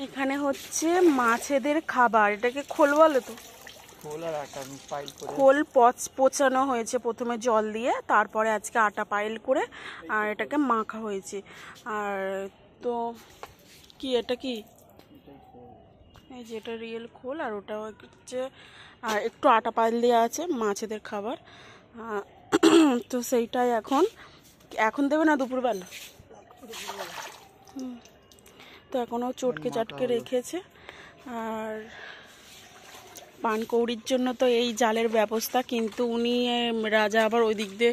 এখানে হচ্ছে মাছেদের খাবার, এটাকে খোল বলে তো, খোল পচানো হয়েছে প্রথমে জল দিয়ে, তারপরে আজকে আটা পাইল করে আর এটাকে মাখা হয়েছে। আর তো কি এটা কি, এই যে এটা রিয়েল খোল, আর ওটা হচ্ছে আর একটু আটা পাইল দেওয়া আছে মাছেদের খাবার। তো সেইটাই এখন দেবে না দুপুরবেলা, তো এখনও চটকে চাটকে রেখেছে। আর পানকৌড়ির জন্য তো এই জালের ব্যবস্থা, কিন্তু উনি রাজা আবার ওই দিক দিয়ে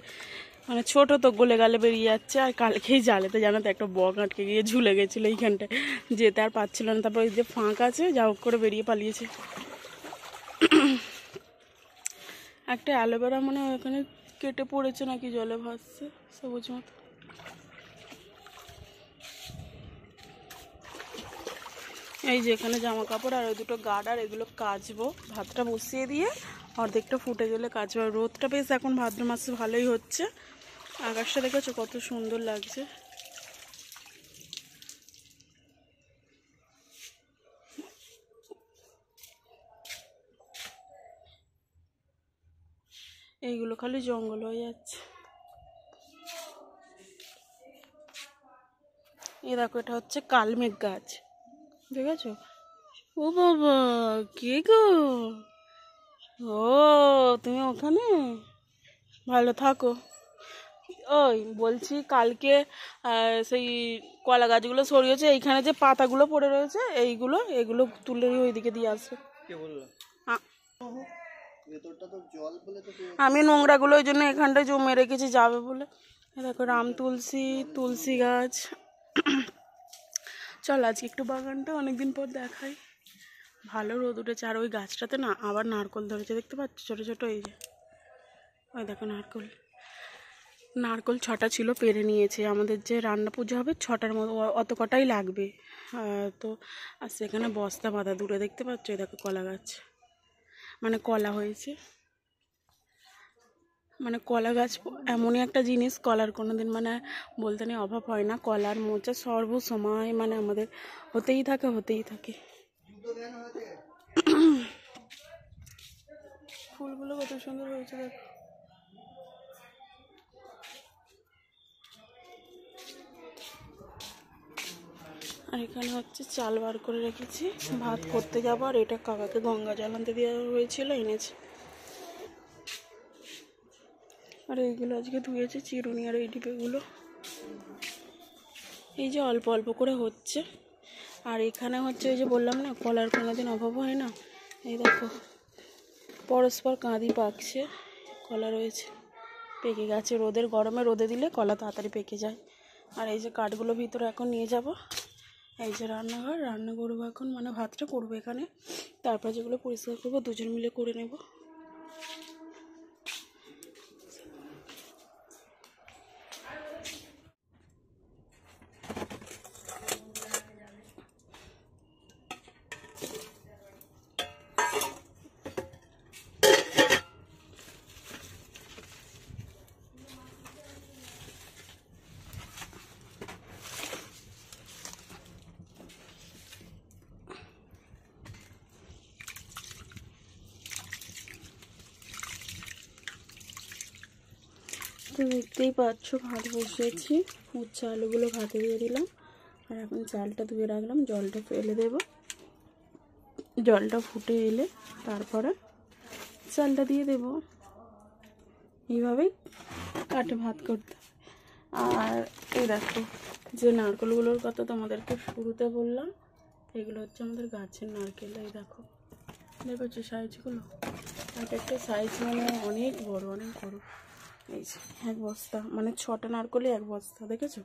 মানে ছোট তো গলে গালে বেরিয়ে যাচ্ছে। আর কালকেই জালেতে জানো তো একটা বক আটকে গিয়ে ঝুলে গেছিলো এইখানটায়, যেতে আর পাচ্ছিল না। তারপর ওই যে ফাঁক আছে, যা হোক করে বেরিয়ে পালিয়েছে। একটা অ্যালোভেরা মানে ওখানে কেটে পড়েছে নাকি, জলে ভাসছে সবুজ মতো। এই যে এখানে জামা কাপড় আর ওই দুটো গার্ডার, এগুলো কাচবো। ভাতটা বসিয়ে দিয়ে অর্ধেকটা ফুটে গেলে কাচবো। রোদটা বেশ এখন ভাদ্র মাসে ভালোই হচ্ছে। আকাশটা দেখেছো কত সুন্দর লাগছে। এইগুলো খালি জঙ্গল হয়ে যাচ্ছে। এই দেখো, এটা হচ্ছে কালমেঘ গাছ, দেখেছো? ও বাবা, কে গো? ও তুমি ওখানে, ভালো থাকো। ওই বলছি, কালকে সেই কলা গাছগুলো সরিয়েছে, এইখানে যে পাতাগুলো পড়ে রয়েছে এগুলো তুলে ওইদিকে দিয়ে আসবে। আমি নোংরাগুলো ওই জন্য এখানটায় জমে রেখেছি, যাবে বলে। দেখো রাম তুলসী গাছ। চল আজকে একটু বাগানটা অনেকদিন পর দেখাই। ভালো রোদ উঠেছে। আর ওই গাছটাতে না আবার নারকোল ধরেছে, দেখতে পাচ্ছ ছোট ছোট। এই যে ওই দেখো নারকোল 6টা ছিল, পেরে নিয়েছে। আমাদের যে রান্না পুজো হবে 6টার মতো, অত কটাই লাগবে। তো আর সেখানে বস্তা বাঁধা দূরে দেখতে পাচ্ছ। এই দেখো কলা গাছ, মানে কলা হয়েছে। মানে কলা গাছ এমনই একটা জিনিস, কলার কোনোদিন মানে বলতে নেই অভাব হয় না। কলার মোচা সর্বসময় মানে আমাদের হতেই থাকে। ফুলগুলো কত সুন্দর হয়েছে দেখো। আর এখানে হচ্ছে চাল বার করে রেখেছি, ভাত করতে যাবো। আর এটা কাকাকে গঙ্গা জল আনতে দেওয়া হয়েছিল, এনেছে। আর এইগুলো আজকে ধুয়েছে চিরুনি, আর এই ডিবেগুলো এই যে অল্প অল্প করে হচ্ছে। আর এখানে হচ্ছে ওই যে বললাম না, কলার কোনোদিন অভাব হয় না। এই দেখো পরস্পর কাঁদি পাকছে, কলা রয়েছে, পেকে গেছে। গরমে রোদে দিলে কলা তাড়াতাড়ি পেকে যায়। আর এই যে কাঠগুলো ভিতরে এখন নিয়ে যাব। এই যে রান্না করবো এখন, মানে ভাতটা করবো এখানে। তারপর যেগুলো পরিষ্কার করবো দুজন মিলে করে নেব। তো দেখতেই পাচ্ছ ভাত বসিয়েছি, উচ্ছে আলুগুলো ভাতে দিয়ে দিলাম। আর এখন চালটা ধুয়ে রাখলাম, জলটা ফেলে দেব। জলটা ফুটে এলে তারপরে চালটা দিয়ে দেব। এইভাবেই কাটে ভাত করতে। আর এই দেখো যে নারকেলগুলোর কথা তোমাদেরকে শুরুতে বললাম, এগুলো হচ্ছে আমাদের গাছের নারকেল। এই দেখো দেখছো সাইজগুলো, একটা সাইজ মানে অনেক বড়। এই যে 1 বস্তা, মানে 6টা নারকেলে 1 বস্তা, দেখেছো?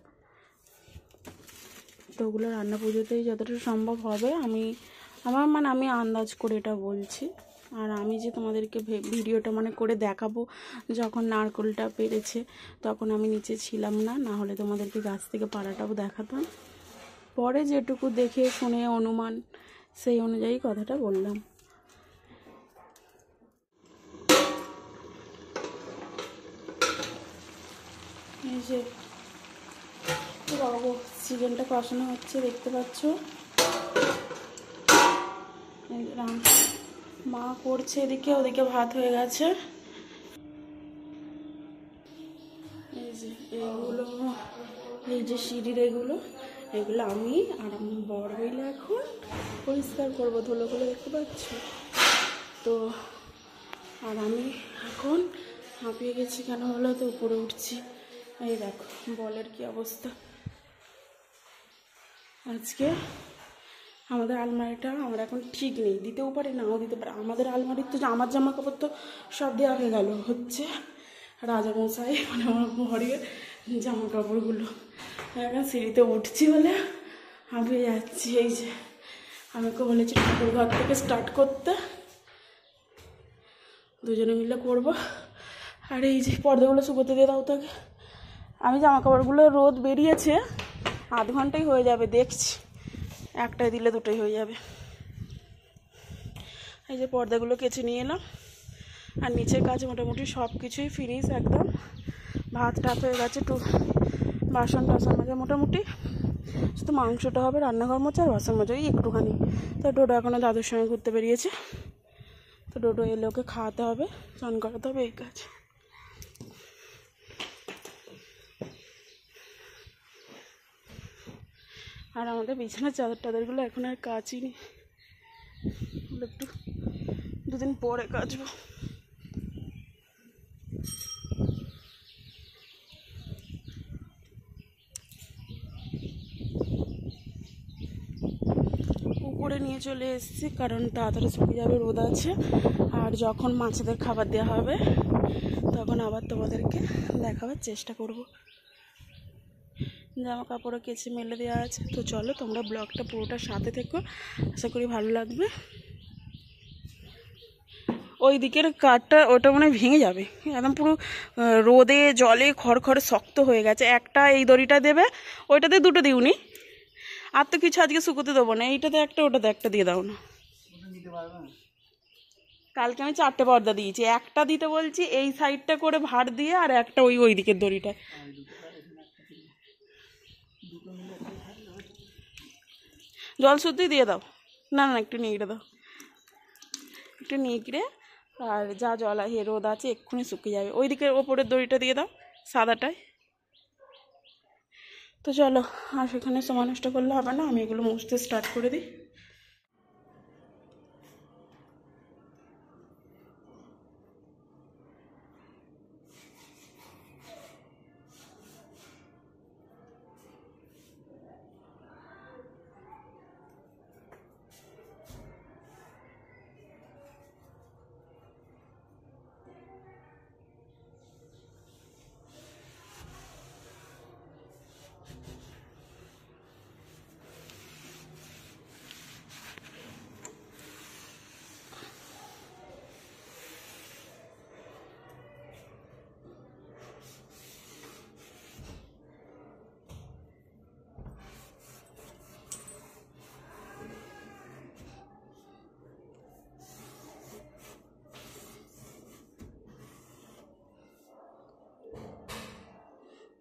তো ওগুলো রান্না পুজোতেই যতটা সম্ভব হবে আমি আন্দাজ করে এটা বলছি। আর আমি যে তোমাদেরকে ভিডিওটা মানে করে দেখাবো, যখন নারকেলটা পেরেছে তখন আমি নিচে ছিলাম না, না হলে তোমাদেরকে গাছ থেকে পাড়াটাও দেখাতাম। পরে যেটুকু দেখে শুনে অনুমান, সেই অনুযায়ী কথাটা বললাম। এই যে চিকেনটা কষানো হচ্ছে, দেখতে পাচ্ছ। মা করছে এদিকে, ওদিকে ভাত হয়ে গেছে। এই যে এইগুলো, এই যে সিঁড়ির এগুলো আমি আর আমার বড় হইলে এখন পরিষ্কার করবো, ধুলোগুলো দেখতে পাচ্ছ তো। আর আমি এখন হাঁপিয়ে গেছি, কেন বলো তো, উপরে উঠছি। এই দেখো বলের কি অবস্থা। আজকে আমাদের আলমারিটা আমার এখন ঠিক নেই, দিতেও পারি নাও দিতে পারি। আমাদের আলমারির তো আমার জামা কাপড় তো সব দেওয়া হয়ে গেল, হচ্ছে রাজামশাই মানে আমার ঘরের জামা কাপড়গুলো। এখন সিঁড়িতে উঠছি বলে হাঁপিয়ে যাচ্ছি। এই যে আমাকে বলেছি ঠাকুর ঘর থেকে স্টার্ট করতে, দুজনে মিলে করবো। আর এই যে পর্দাগুলো শুকোতে দিয়ে দাও তাকে। আমি জামা কাপড়গুলো রোদ বেরিয়েছে, আধ ঘন্টাই হয়ে যাবে দেখছি, একটাই দিলে দুটোই হয়ে যাবে। এই যে পর্দাগুলো কেচে নিয়ে এলাম, আর নিচের কাজ মোটামুটি সব কিছুই ফিনিশ একদম। ভাত টাত হয়ে গেছে, একটু বাসন টাসন মাজা মোটামুটি, শুধু মাংসটা হবে, রান্নাঘর মোচা আর বাসন মাজা এই একটুখানি। তো ডোডো এখনও দাদুর সঙ্গে ঘুরতে বেরিয়েছে, তো ডোডো এলে ওকে খাওয়াতে হবে, স্নান করাতে হবে, এই কাজ। আর আমাদের বিছানার চাদর টাদরগুলো এখন আর কাচই নি, একটু দুদিন পরে কাচবো। উপরে নিয়ে চলে এসেছি, কারণ তাড়াতাড়ি শুকিয়ে যাবে, রোদ আছে। আর যখন মাছেদের খাবার দেওয়া হবে তখন আবার তোমাদেরকে দেখাবার চেষ্টা করব। জামা কাপড়ও কেচে মেলে দেওয়া আছে। তো চলো তোমরা ব্লগটা পুরোটা সাথে থেকো, আশা করি ভালো লাগবে। ওই দিকের কাঠটা ওটা মনে হয় ভেঙে যাবে, একদম পুরো রোদে জলে খড়খড়ে শক্ত হয়ে গেছে। একটা এই দড়িটা দেবে, ওইটাতে দুটো দিউনি, আর তো কিছু আজকে শুকোতে দেবো না। এইটাতে একটা, ওটাতে একটা দিয়ে দাও না। কালকে আমি 4টে পর্দা দিয়েছি, একটা দিতে বলছি এই সাইডটা করে ভার দিয়ে, আর একটা ওই দিকের দড়িটা। জল শুদ্ধই দিয়ে দাও, না না একটু নিগড়ে দাও, একটু নিগড়ে, আর যা জল আছে রোদ আছে এক্ষুনি শুকিয়ে যাবে। ওই দিকের ওপরের দড়িটা দিয়ে দাও, সাদাটায়। তো চলো, আর সেখানে সময় নষ্ট করলে হবে না, আমি এগুলো মুছতে স্টার্ট করে দিই।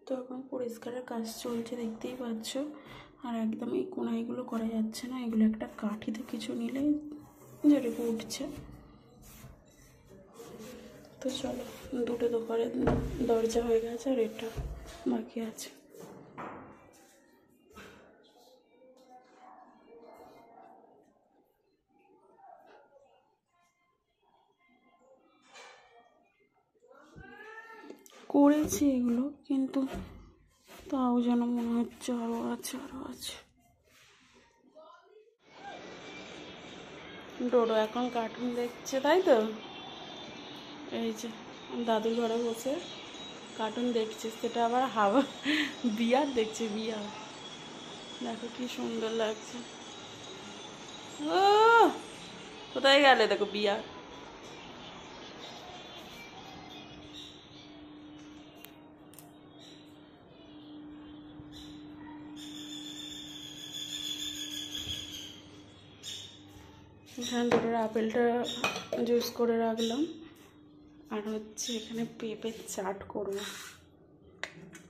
তো এখন পরিষ্কারের কাজ চলছে, দেখতেই পাচ্ছ। আর একদম এই কোনাইগুলো করা যাচ্ছে না, এগুলো একটা কাঠিতে কিছু নিলে যেটুকু উঠছে। তো চলো, দুটো দোকানের দরজা হয়ে গেছে, আর এটা বাকি আছে। করেছি এগুলো, কিন্তু তাও যেন মনে হচ্ছে আরও আছে। ডোডো এখন কার্টুন দেখছে, তাই তো? এই যে দাদুর ঘরে বসে কার্টুন দেখছে, সেটা আবার হাওয়া বিয়ার দেখছে, বিয়ার। দেখো কি সুন্দর লাগছে। ও কোথায় গেলে, দেখো বিয়ার। এখানে দুটো আপেলটা জুস করে রাখলাম, আর হচ্ছে এখানে পেঁপের চাট করবো।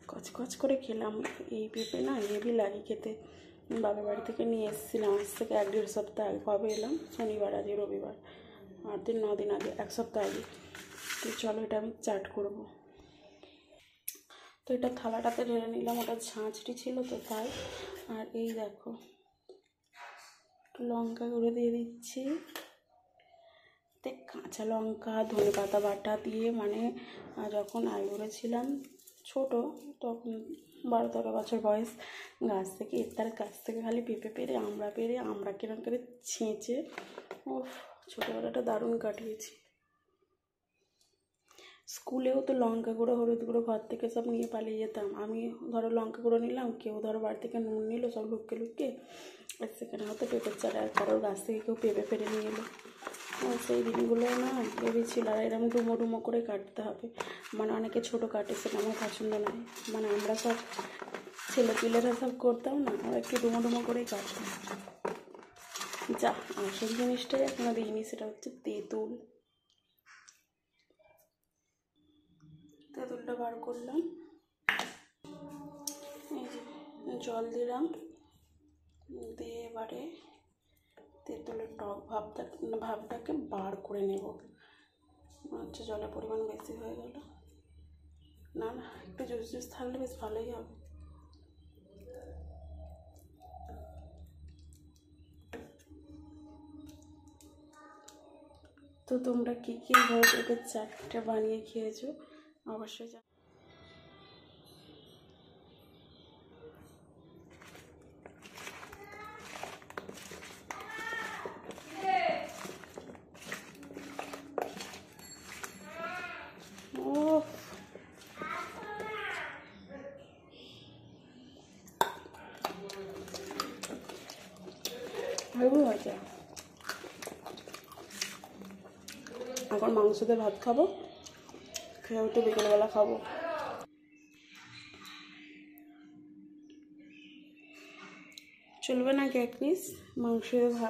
কচকচ করে খেলাম, এই পেঁপে না হেভি লাগে খেতে, বাবার বাড়ি থেকে নিয়ে এসেছিলাম, আজ থেকে 1-1.5 সপ্তাহ আগে। কবে এলাম? শনিবার, আজ রবিবার, 8 দিন 9 দিন আগে, 1 সপ্তাহ আগে। তো চলো এটা আমি চাট করব। তো এটা থালাটাতে ঢেলে নিলাম, ওটা ঝাঁঝরি ছিল তো তাই। আর এই দেখো লঙ্কা গুঁড়ো দিয়ে দিচ্ছি, কাঁচা লঙ্কা ধনে পাতা বাটা দিয়ে, মানে যখন আইবুড়ো ছিলাম ছোট, তখন 12-13 বছর বয়স, তার গাছ থেকে খালি পেঁপে পেরে আমরা কিরম করে ছেঁচে, ও ছোটোবেলাটা দারুণ কাটিয়েছি। স্কুলেও তো লঙ্কা গুঁড়ো হলুদ গুঁড়ো ঘর থেকে সব নিয়ে পালিয়ে যেতাম। আমি ধরো লঙ্কা গুঁড়ো নিলাম, কেউ ধরো বাড়ি থেকে নুন নিল, সব লুকিয়ে লুকিয়ে, আর সেখানে হয়তো পেঁপের চারা, আর কারোর গাছ থেকে কেউ পেঁপে ফেলে নিয়ে এলো। সেই দিনগুলো না ভেবেছিল, আর এরকম ডুমো ডুমো করে কাটতে হবে, মানে অনেকে ছোটো কাটে, সেটা আমার পছন্দ নয়। মানে আমরা সব ছেলেপিলেরা সব করতাম না, আমরা একটু ডুমো ডুমো করেই কাটতাম। যা আসল জিনিসটাই এখনো দিইনি, সেটা হচ্ছে তেঁতুল। তেঁতুলটা বার করলাম, এই যে জল দিলাম, দিয়ে এবারে তেঁতুলের টক ভাবটাকে বার করে নেব। হচ্ছে জলের পরিমাণ বেশি হয়ে গেল, না না একটু জুস জুস থাকলে বেশ ভালোই হবে। তো তোমরা কী কীভাবে পেঁপের চাটটা বানিয়ে খেয়েছো অবশ্যই জানো। এখন মাংস দিয়ে ভাত খাবো, খেয়ে উঠে বিকেলবেলা খাবো। চলবে না কি এক পিস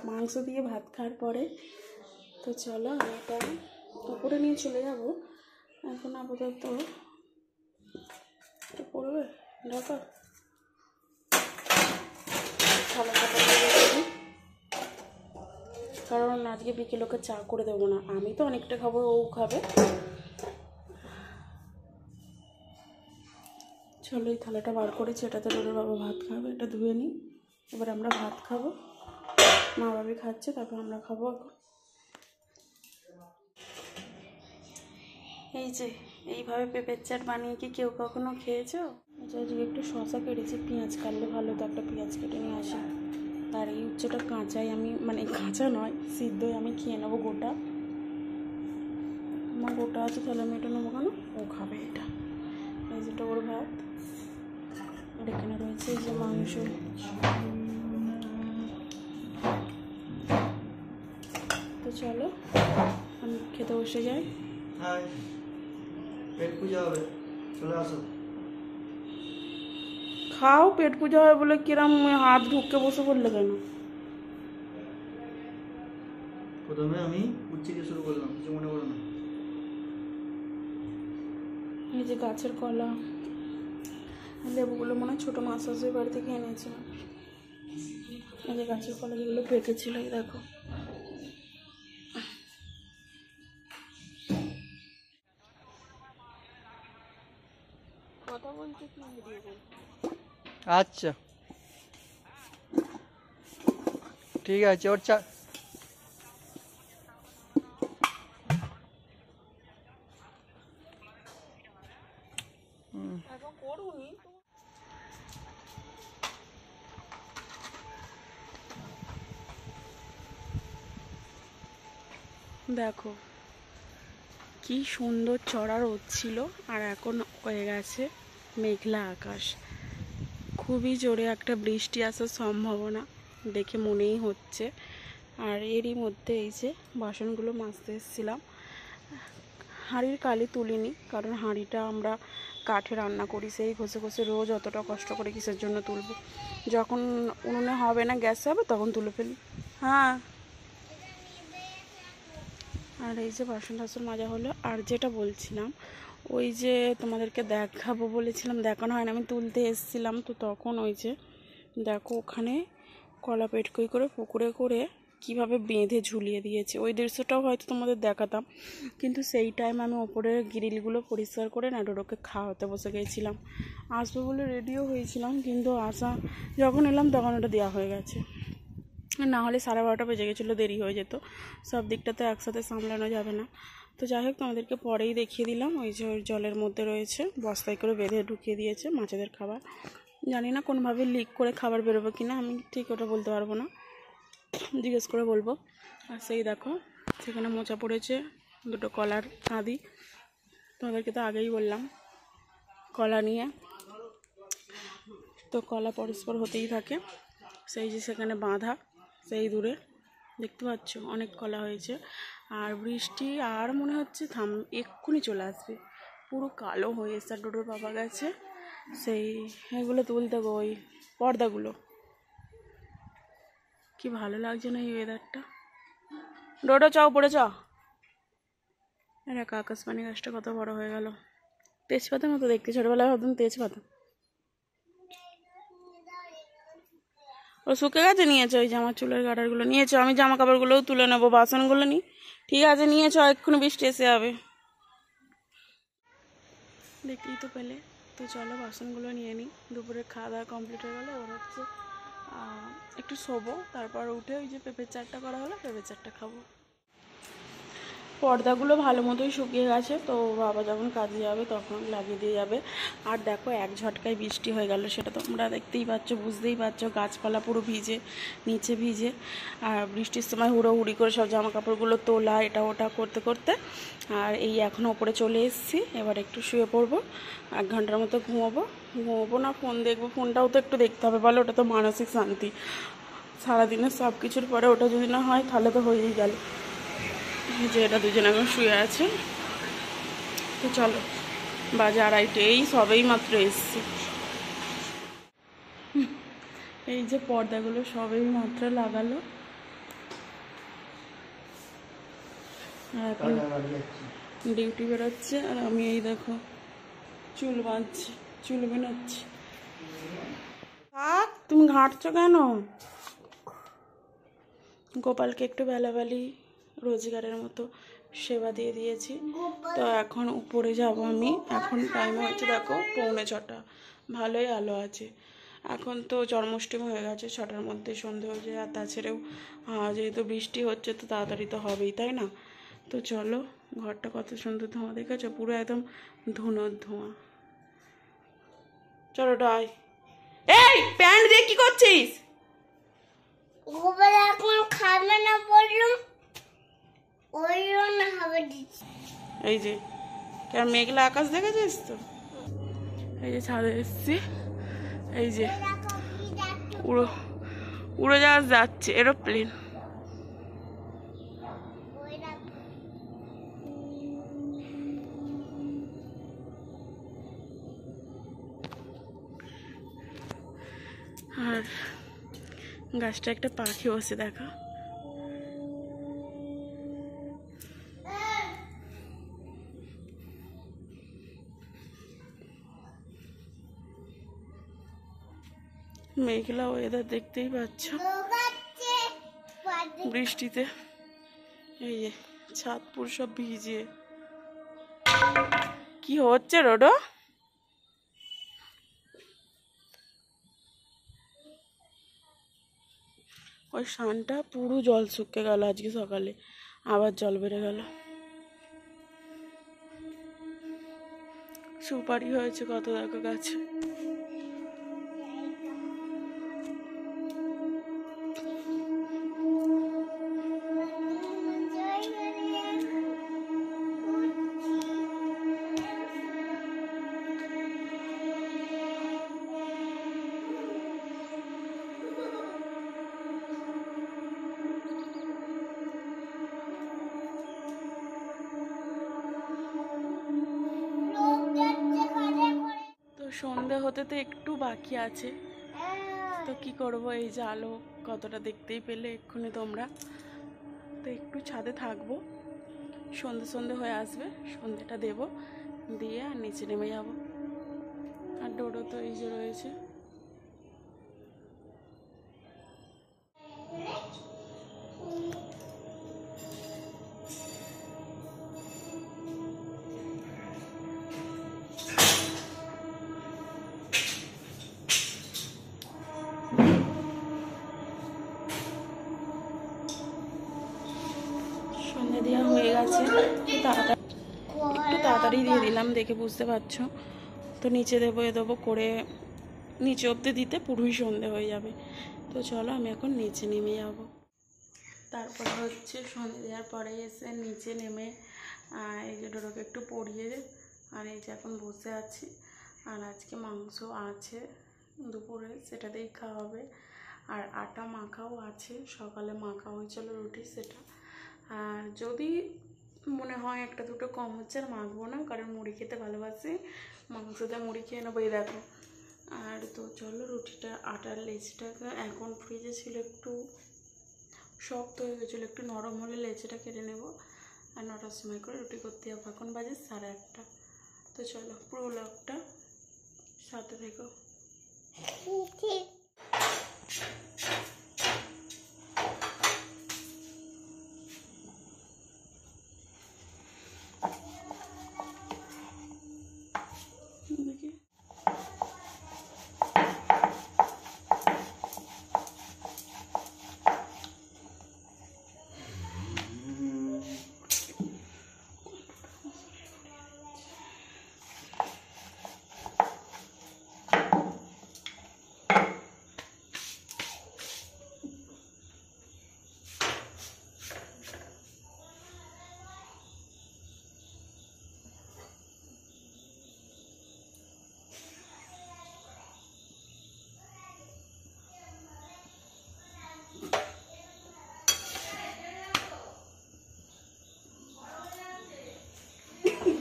মাংস দিয়ে ভাত খাওয়ার পরে? তো চলো আমি এটা উপরে নিয়ে চলে যাব। এখন আপাতত পড়বে ঢাকা, কারণ আজকে বিকেল ওকে চা করে দেবো না, আমি তো অনেকটা খাবো, ও খাবে। চলো এই থালাটা বার করেছি, এটাতে রোদের বাবা ভাত খাবে, এটা ধুয়ে নিই। এবার আমরা ভাত খাবো, মা বাবি খাচ্ছে, তারপর আমরা খাবো। এখন এই যে এইভাবে পেঁপের চাট বানিয়ে কি কেউ কখনো খেয়েছো? আজকে একটু শশা কেটেছি, পেঁয়াজ কাটলে ভালো, তো একটা পেঁয়াজ কেটে নিয়ে আসি। আর এই উচ্চটা কাঁচাই আমি, মানে কাঁচা নয় সিদ্ধই আমি খেয়ে নেবো গোটা। আমার গোটা আছে, তাহলে আমি এটা নেবো কেন, ও খাবে এটা। এই যেটা ওর ভাত, আর এখানে রয়েছে এই যে মাংস। তো চলো আমি খেতে বসে যাই। পেট পূজা হবে, চলে আসো। খাও, পেট পূজা হয় বলে কিরম হাত ঢুকে বসে পড়লে কেন? প্রথমে আমি উচ্চ দিয়ে শুরু করলাম, কিছু মনে করো না। এই যে গাছের কলা, লেবুগুলো মনে হয় ছোটো মাছ শাশুড়ির বাড়ি থেকে এনেছে। এই যে গাছের কলা যেগুলো পেকেছিল, এই দেখো। কথা বলতে কি ভিডিও করবো? আচ্ছা ঠিক আছে, ওর চা দেখো কি সুন্দর চড়া রোদ ছিল, আর এখন হয়ে গেছে মেঘলা আকাশ। খুবই জোরে একটা বৃষ্টি আসার সম্ভাবনা দেখে মনেই হচ্ছে। আর এরই মধ্যে এই যে বাসনগুলো মাজতে এসেছিলাম, হাঁড়ির কালি তুলিনি, কারণ হাঁড়িটা আমরা কাঠে রান্না করি, সেই ঘষে ঘষে রোজ অতটা কষ্ট করে কিসের জন্য তুলব, যখন উনুনে হবে না গ্যাসে হবে তখন তুলে ফেলি। হ্যাঁ, আর এই যে বাসন টাসন মাজা হলো। আর যেটা বলছিলাম, ওই যে তোমাদেরকে দেখাবো বলেছিলাম, দেখানো হয় না, আমি তুলতে এসেছিলাম, তো তখন ওই যে দেখো ওখানে কলা পেটকই করে পুকুরে করে কিভাবে বেঁধে ঝুলিয়ে দিয়েছে। ওই দৃশ্যটাও হয়তো তোমাদের দেখাতাম, কিন্তু সেই টাইম আমি ওপরের গ্রিলগুলো পরিষ্কার করে না ডোডোকে খাওয়াতে বসে গিয়েছিলাম। আসবো বলে রেডিও হয়েছিলাম, কিন্তু আসা যখন এলাম তখন ওটা দেওয়া হয়ে গেছে। না হলে 12:30 বেজে গেছিলো, দেরি হয়ে যেত। সব দিকটা তো একসাথে সামলানো যাবে না। তো যাই হোক, তোমাদেরকে পরেই দেখিয়ে দিলাম। ওই যে ওই জলের মধ্যে রয়েছে, বস্তায় করে বেঁধে ঢুকিয়ে দিয়েছে মাছেদের খাবার। জানি না কোনোভাবে লিক করে খাবার বেরোবে কি না, আমি ঠিক ওটা বলতে পারবো না, জিজ্ঞেস করে বলবো। আর সেই দেখো সেখানে মোচা পড়েছে, দুটো কলার কাঁদি। তোমাদেরকে তো আগেই বললাম কলা নিয়ে, তো কলা পরস্পর হতেই থাকে। সেই যে সেখানে বাঁধা, সেই দূরে দেখতে পাচ্ছ অনেক কলা হয়েছে। আর বৃষ্টি আর মনে হচ্ছে এক্ষুনি চলে আসবে, পুরো কালো হয়ে এসছে। আর ডোডোর বাবা গেছে সেই এগুলো তুলতে, ওই পর্দাগুলো। কি ভালো লাগছে না এই ওয়েদারটা। ডোডো চাও পড়ে চ। আর এক আকাশবাণী গাছটা কত বড় হয়ে গেল, তেজপাতার মতো দেখতে, ছোটবেলায় ভাবতাম তেজপাতা। ও শুকে গেছে, নিয়েছো ওই যে আমার চুলের গাডারগুলো নিয়েছো, আমি জামা কাপড়গুলোও তুলে নেবো, বাসনগুলো নিই। ঠিক আছে নিয়েছো, এক্ষুনি বৃষ্টি এসে যাবে। দেখতেই তো পেলে। তো চলো বাসনগুলো নিয়ে নিই, দুপুরে খাওয়া দাওয়া কমপ্লিট হয়ে গেলো। এবার হচ্ছে একটু শোবো, তারপর উঠে ওই যে পেঁপের চাটটা করা হলো, পেঁপের চাটটা খাবো। পর্দাগুলো ভালো মতোই শুকিয়ে গেছে, তো বাবা যখন কাজে যাবে তখন লাগিয়ে দিয়ে যাবে। আর দেখো এক ঝটকায় বৃষ্টি হয়ে গেল, সেটা তোমরা দেখতেই পাচ্ছ, বুঝতেই পারছো। গাছপালা পুরো ভিজে, নিচে ভিজে। আর বৃষ্টির সময় হুড়োহুড়ি করে সব জামা কাপড়গুলো তোলা, এটা ওটা করতে করতে আর এই এখন ওপরে চলে এসেছি। এবার একটু শুয়ে পড়বো, 1 ঘন্টার মতো ঘুমোবো না ফোন দেখবো। ফোনটাও তো একটু দেখতে হবে বলো, ওটা তো মানসিক শান্তি। সারাদিনের সব কিছুর পরে ওটা যদি না হয় তাহলে তো হয়েই গেল। যে এটা দুজনে এখন শুয়ে আছে। তো চলো, বাজে 2:30, এই সবেই মাত্র এসছি। এই যে পর্দাগুলো সবেই মাত্র লাগালো, আর এখন ডিউটি বেরোচ্ছে। আর আমি এই দেখো চুল বাঁধছি, চুল বেনাচ্ছি। থাক, তুমি ঘাঁটছো কেন? গোপালকে একটু বেলাবেলি রোজগারের মতো সেবা দিয়ে দিয়েছি। তো এখন উপরে যাব আমি। এখন টাইম হয়েছে দেখো 6:45, ভালোই আলো আছে। এখন তো জন্মাষ্টমী হয়ে গেছে, 6টার মধ্যে সন্ধে হয়ে যায়। আর তাছাড়াও যেহেতু বৃষ্টি হচ্ছে তো তাড়াতাড়ি তো হবেই, তাই না? তো চলো, ঘরটা কত সুন্দর ধোঁয়া দেখেছো, পুরো একদম ধুনোর ধোঁয়া। চলো ডাই। এই প্যান্ট দিয়ে কি করছিস? খাবে না বললাম, ওই জন্য হবে দিচ্ছি। এই যে কেন মেঘলা আকাশ দেখেছিস তো? এই যে ছাদে এসছি, এই যে উড়োজাহাজ যাচ্ছে, এরোপ্লেন। আর গাছটা একটা পাখি বসে দেখা। মেঘলা ওয়েদার দেখতেই পাচ্ছ, বৃষ্টিতে এই যে ছাদ পুরো সব ভিজে। কি হচ্ছে রোডো? ওই শানটা পুরো জল শুকিয়ে গেল আজকে সকালে, আবার জল বেড়ে গেল। সুপারি হয়েছে কত দেখো গাছে। সন্ধ্যা হতে তো একটু বাকি আছে, তো কি করব, এই যে আলো কতটা দেখতেই পেলে এক্ষুনি তোমরা। তো একটু ছাদে থাকবো, সন্ধে সন্ধে হয়ে আসবে, সন্ধেটা দেব, দিয়ে আর নিচে নেমে যাব। আর ডোডো তো এই যে রয়েছে, গেছে, একটু তাড়াতাড়ি দিয়ে দিলাম, দেখে বুঝতে পারছো। তো নিচে দেবো দেবো করে নিচে অবধি দিতে পুরোই সন্ধে হয়ে যাবে। তো চলো আমি এখন নিচে নেমে যাব। তারপরে হচ্ছে সন্ধে দেওয়ার পরে এসে নিচে নেমে এই যে ডোডোকে একটু পরিয়ে আর এই যে এখন বসে আছি। আর আজকে মাংস আছে দুপুরে, সেটা দিয়েই খাওয়া হবে। আর আটা মাখাও আছে, সকালে মাখা হয়েছিল রুটি, সেটা। আর যদি মনে হয় একটা দুটো কম হচ্ছে আর মাখবো না, কারণ মুড়ি খেতে ভালোবাসি, মাংসতে মুড়ি খেয়ে নেবো। এই দেখো। আর তো চলো রুটিটা, আটার লেচিটাকে এখন ফ্রিজে ছিল, একটু শক্ত হয়ে গেছিলো, একটু নরম হলে লেচিটা কেটে নেব। আর 9টার সময় করে রুটি করতে হবে। এখন বাজে 1:30। তো চলো পুরো ব্লগটা সাথে থেকো।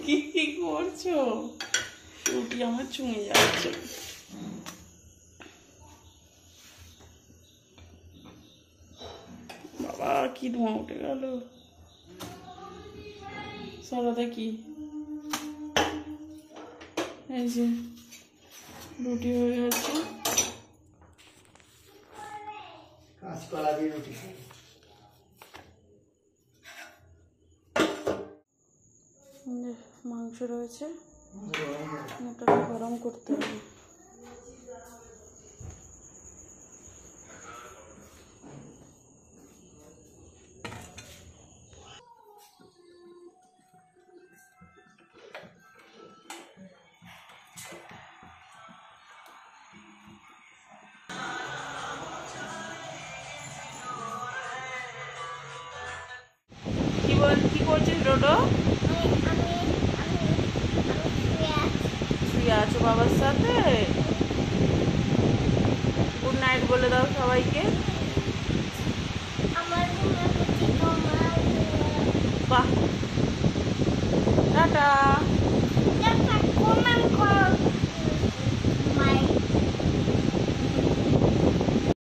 দেখি কি করছো? রুটি আমার চুঙে যাচ্ছে। বাবা কি ধোঁয়া উঠে গেল। সরা দেখি, এই যে রুটি হয়ে গেছে। কাঁচকলা দিয়ে রুটি খাই। মাংস রয়েছে, ওটাকে গরম করতে হবে। কি করছিস ডোডো? শুয়ে আছো বাবার সাথে? গুড নাইট বলে দাও সবাইকে। বাহ, টাটা।